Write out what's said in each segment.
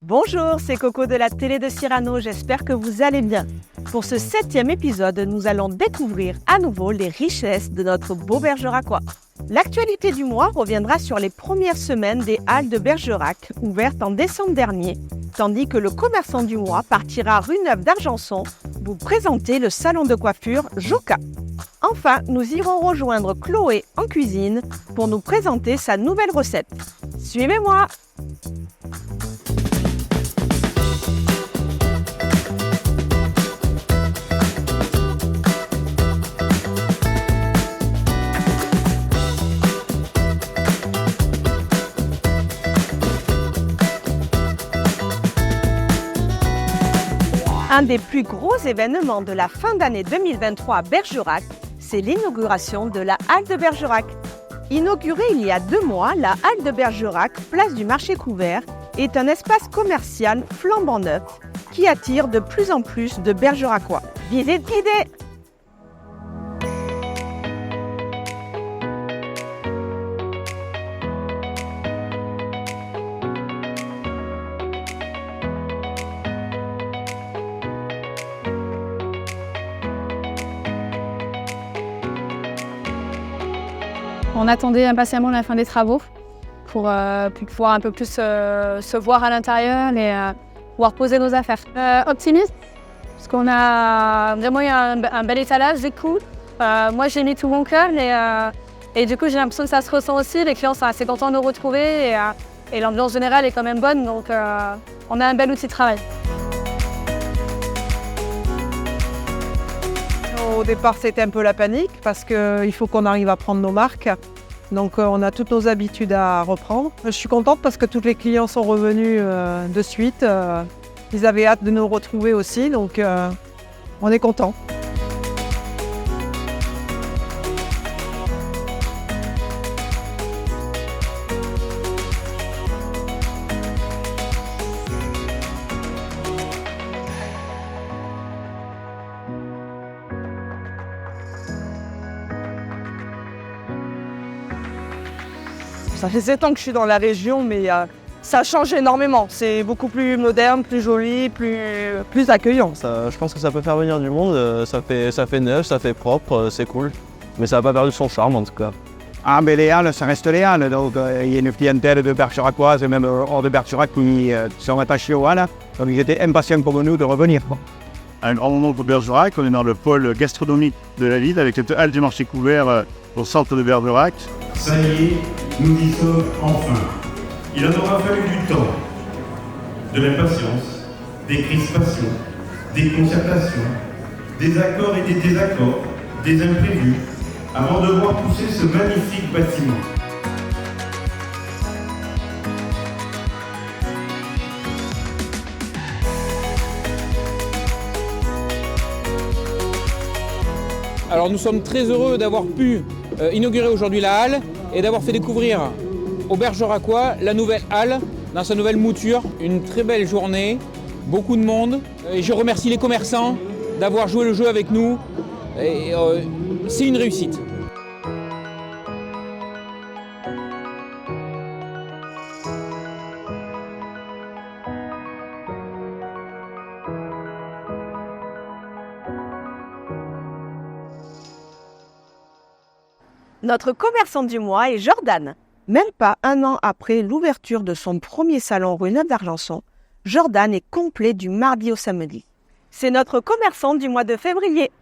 Bonjour, c'est Coco de la télé de Cyrano, j'espère que vous allez bien. Pour ce 7e épisode, nous allons découvrir à nouveau les richesses de notre beau Bergeracois. L'actualité du mois reviendra sur les premières semaines des Halles de Bergerac, ouvertes en décembre dernier, tandis que le commerçant du mois partira rue Neuve d'Argenson vous présenter le salon de coiffure Joka. Enfin, nous irons rejoindre Chloé en cuisine pour nous présenter sa nouvelle recette. Suivez-moi! Un des plus gros événements de la fin d'année 2023 à Bergerac, c'est l'inauguration de la Halle de Bergerac. Inaugurée il y a 2 mois, la Halle de Bergerac, place du marché couvert, est un espace commercial flambant neuf qui attire de plus en plus de Bergeracois. Visite guidée! On attendait impatiemment la fin des travaux pour pouvoir un peu plus se voir à l'intérieur et pouvoir poser nos affaires. Optimiste, parce qu'on a vraiment eu un bel étalage des coûts. Moi, j'ai mis tout mon cœur et du coup, j'ai l'impression que ça se ressent aussi. Les clients sont assez contents de nous retrouver et l'ambiance générale est quand même bonne, donc on a un bel outil de travail. Au départ, c'était un peu la panique parce qu'il faut qu'on arrive à prendre nos marques. Donc, on a toutes nos habitudes à reprendre. Je suis contente parce que tous les clients sont revenus de suite. Ils avaient hâte de nous retrouver aussi, donc on est contents. Ça fait 7 ans que je suis dans la région, mais ça change énormément. C'est beaucoup plus moderne, plus joli, plus accueillant. Je pense que ça peut faire venir du monde, ça fait neuf, ça fait propre, c'est cool. Mais ça n'a pas perdu son charme en tout cas. Ah mais les Halles, ça reste les Halles, donc il y a une clientèle de Bergeracoises et même hors de Bergerac qui sont attachés aux Halles. Donc ils étaient impatients pour nous de revenir. Un grand moment pour Bergerac, on est dans le pôle gastronomique de la ville avec cette halle du marché couvert au centre de Bergerac. Ça y est, nous y sommes enfin. Il en aura fallu du temps, de l'impatience, des crispations, des concertations, des accords et des désaccords, des imprévus, avant de voir pousser ce magnifique bâtiment. Alors nous sommes très heureux d'avoir pu inaugurer aujourd'hui la halle et d'avoir fait découvrir aux Bergeracois la nouvelle halle dans sa nouvelle mouture. Une très belle journée, beaucoup de monde. Et je remercie les commerçants d'avoir joué le jeu avec nous. Et, c'est une réussite. Notre commerçant du mois est Jordan. Même pas 1 an après l'ouverture de son premier salon rue Neuve d'Argenson, Jordan est complet du mardi au samedi. C'est notre commerçant du mois de février.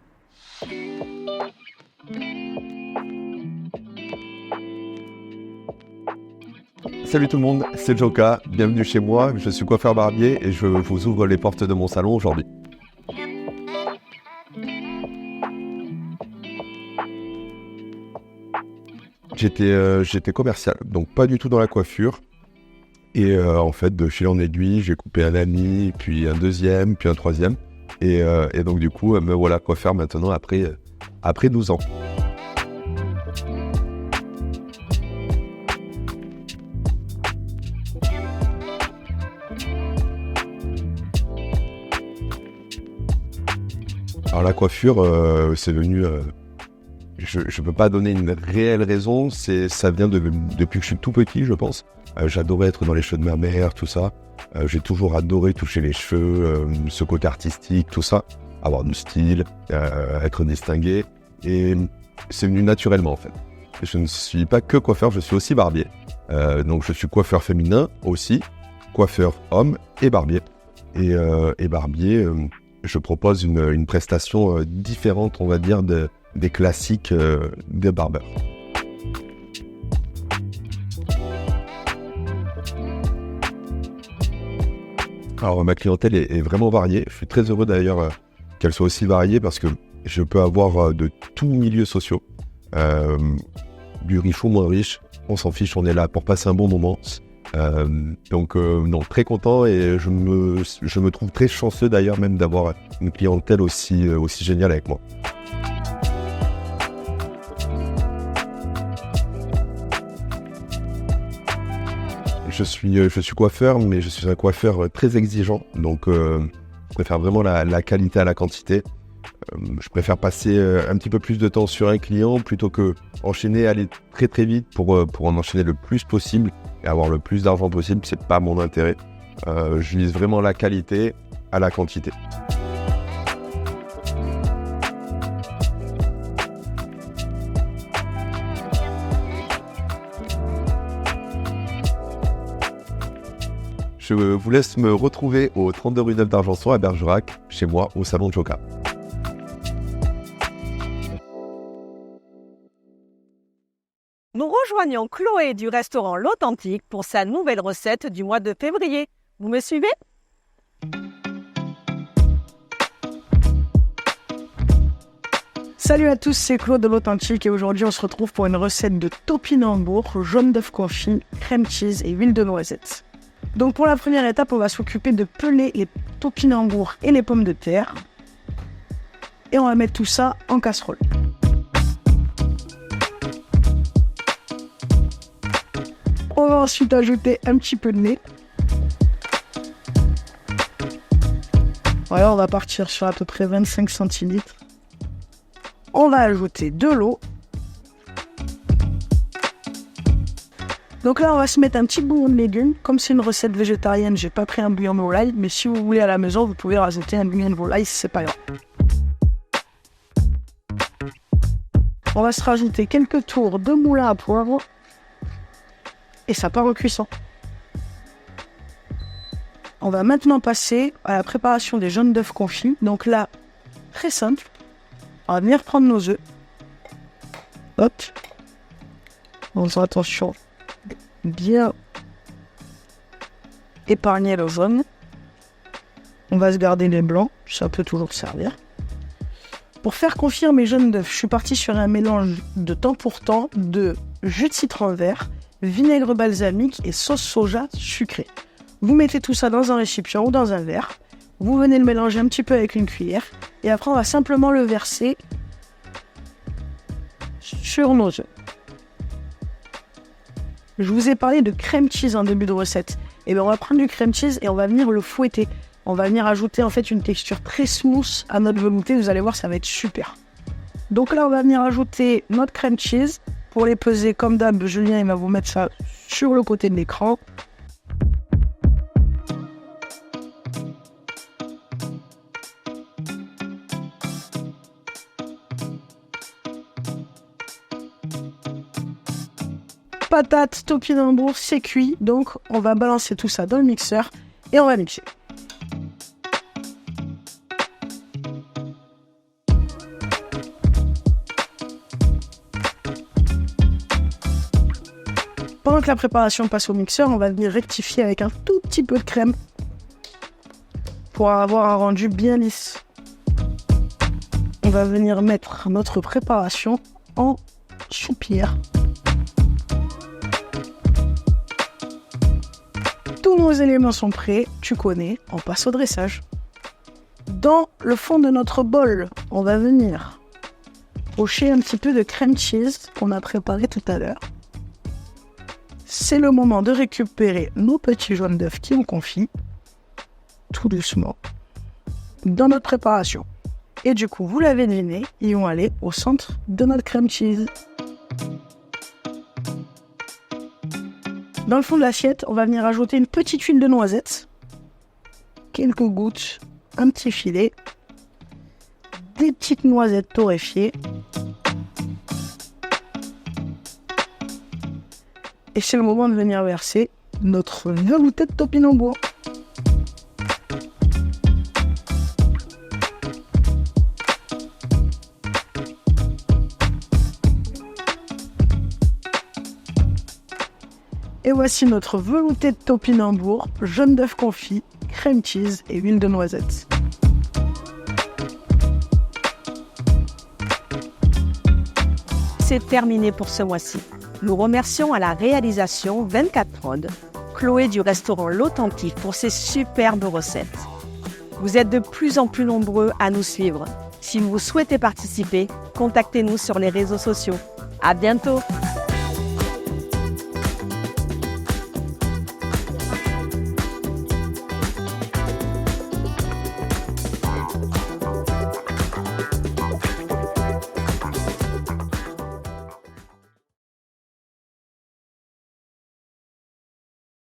Salut tout le monde, c'est Joka, bienvenue chez moi, je suis coiffeur barbier et je vous ouvre les portes de mon salon aujourd'hui. J'étais commercial, donc pas du tout dans la coiffure. Et en fait, de fil en aiguille, j'ai coupé un ami, puis un deuxième, puis un troisième. Et donc du coup, me voilà coiffeur maintenant après 12 ans. Alors la coiffure, c'est venu... je ne peux pas donner une réelle raison, ça vient depuis que je suis tout petit, je pense. J'adorais être dans les cheveux de ma mère, tout ça. J'ai toujours adoré toucher les cheveux, ce côté artistique, tout ça. Avoir du style, être distingué. Et c'est venu naturellement en fait. Je ne suis pas que coiffeur, je suis aussi barbier. Donc je suis coiffeur féminin aussi, coiffeur homme et barbier. Et barbier, je propose une prestation différente, on va dire, des classiques des barbeurs. Alors ma clientèle est vraiment variée. Je suis très heureux d'ailleurs qu'elle soit aussi variée parce que je peux avoir de tous milieux sociaux. Du riche ou moins riche, on s'en fiche, on est là pour passer un bon moment. Donc non, très content et je me trouve très chanceux d'ailleurs même d'avoir une clientèle aussi géniale avec moi. Je suis coiffeur, mais je suis un coiffeur très exigeant, donc je préfère vraiment la qualité à la quantité. Je préfère passer un petit peu plus de temps sur un client plutôt que enchaîner, aller très très vite pour en enchaîner le plus possible et avoir le plus d'argent possible. C'est pas mon intérêt. Je vise vraiment la qualité à la quantité. Je vous laisse me retrouver au 32 rue Neuve d'Argenson à Bergerac, chez moi au salon de Joka. Nous rejoignons Chloé du restaurant L'Authentique pour sa nouvelle recette du mois de février. Vous me suivez ? Salut à tous, c'est Claude de l'Authentique et aujourd'hui on se retrouve pour une recette de topinambour, jaune d'œuf confit, crème cheese et huile de noisette. Donc pour la première étape, on va s'occuper de peler les topinambours et les pommes de terre. Et on va mettre tout ça en casserole. On va ensuite ajouter un petit peu de lait. Voilà, on va partir sur à peu près 25 centilitres. On va ajouter de l'eau. Donc là, on va se mettre un petit bouillon de légumes. Comme c'est une recette végétarienne, j'ai pas pris un bouillon de volaille, mais si vous voulez à la maison, vous pouvez rajouter un bouillon de volaille, c'est pas grave. On va se rajouter quelques tours de moulin à poivre. Et ça part en cuisson. On va maintenant passer à la préparation des jaunes d'œufs confits. Donc là, très simple. On va venir prendre nos œufs. Hop. En faisant attention. Bien épargner le jaune. On va se garder les blancs. Ça peut toujours servir. Pour faire confire mes jaunes d'œufs, je suis parti sur un mélange de temps pour temps de jus de citron vert, vinaigre balsamique et sauce soja sucrée. Vous mettez tout ça dans un récipient ou dans un verre. Vous venez le mélanger un petit peu avec une cuillère. Et après, on va simplement le verser sur nos œufs. Je vous ai parlé de crème cheese en début de recette. Et bien, on va prendre du crème cheese et on va venir le fouetter. On va venir ajouter en fait une texture très smooth à notre velouté. Vous allez voir, ça va être super. Donc là, on va venir ajouter notre crème cheese. Pour les peser, comme d'hab, Julien il va vous mettre ça sur le côté de l'écran. Patates, topinambour, c'est cuit. Donc, on va balancer tout ça dans le mixeur et on va mixer. Pendant que la préparation passe au mixeur, on va venir rectifier avec un tout petit peu de crème pour avoir un rendu bien lisse. On va venir mettre notre préparation en soupière. Tous nos éléments sont prêts, tu connais, on passe au dressage. Dans le fond de notre bol, on va venir pocher un petit peu de crème cheese qu'on a préparé tout à l'heure. C'est le moment de récupérer nos petits jaunes d'œufs qui ont confit, tout doucement, dans notre préparation. Et du coup, vous l'avez deviné, ils vont aller au centre de notre crème cheese. Dans le fond de l'assiette, on va venir ajouter une petite huile de noisette, quelques gouttes, un petit filet, des petites noisettes torréfiées. Et c'est le moment de venir verser notre velouté de topinambour. Et voici notre velouté de topinambour, jaune d'œuf confit, crème cheese et huile de noisette. C'est terminé pour ce mois-ci. Nous remercions à la réalisation 24 Prod, Chloé du restaurant L'Authentique pour ses superbes recettes. Vous êtes de plus en plus nombreux à nous suivre. Si vous souhaitez participer, contactez-nous sur les réseaux sociaux. À bientôt!